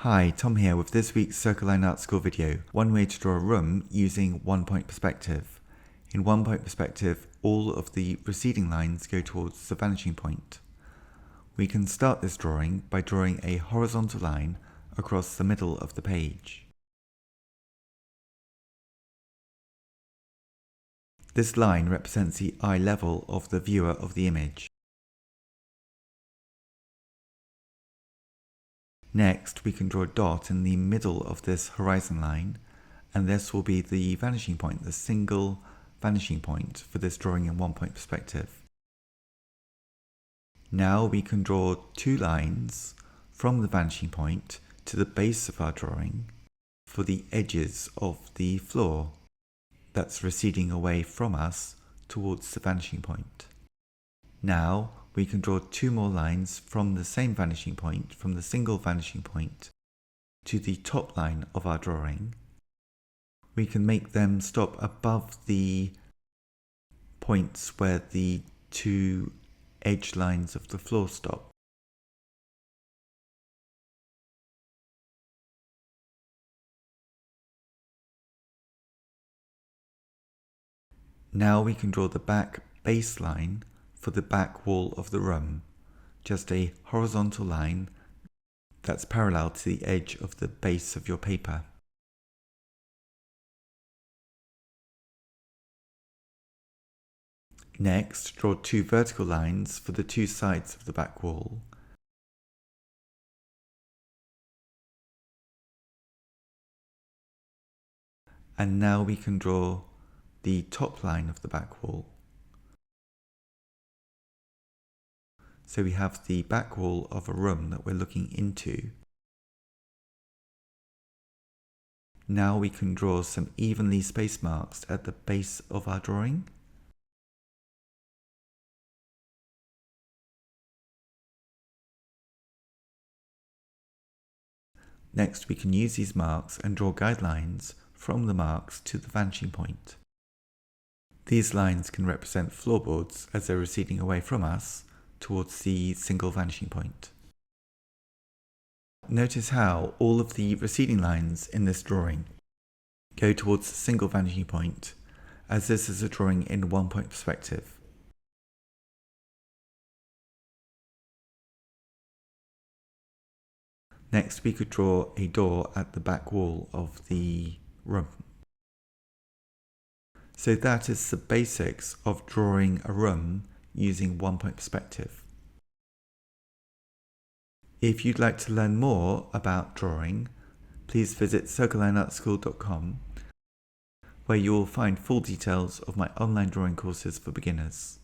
Hi, Tom here with this week's Circle Line Art School video, one way to draw a room using one-point perspective. In one-point perspective, all of the receding lines go towards the vanishing point. We can start this drawing by drawing a horizontal line across the middle of the page. This line represents the eye level of the viewer of the image. Next, we can draw a dot in the middle of this horizon line, and this will be the vanishing point, the single vanishing point for this drawing in one-point perspective. Now we can draw two lines from the vanishing point to the base of our drawing for the edges of the floor that's receding away from us towards the vanishing point. Now we can draw two more lines from the same vanishing point, from the single vanishing point, to the top line of our drawing. We can make them stop above the points where the two edge lines of the floor stop. Now we can draw the back baseline for the back wall of the room, just a horizontal line that's parallel to the edge of the base of your paper. Next, draw two vertical lines for the two sides of the back wall. And now we can draw the top line of the back wall. So we have the back wall of a room that we're looking into. Now we can draw some evenly spaced marks at the base of our drawing. Next, we can use these marks and draw guidelines from the marks to the vanishing point. These lines can represent floorboards as they're receding away from us towards the single vanishing point. Notice how all of the receding lines in this drawing go towards the single vanishing point, as this is a drawing in one-point perspective. Next, we could draw a door at the back wall of the room. So that is the basics of drawing a room using one-point perspective. If you'd like to learn more about drawing, please visit circlelineartschool.com, where you will find full details of my online drawing courses for beginners.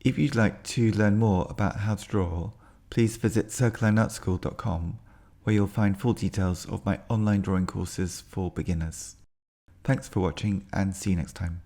If you'd like to learn more about how to draw, please visit circleandnutschool.com, where you'll find full details of my online drawing courses for beginners. Thanks for watching and see you next time.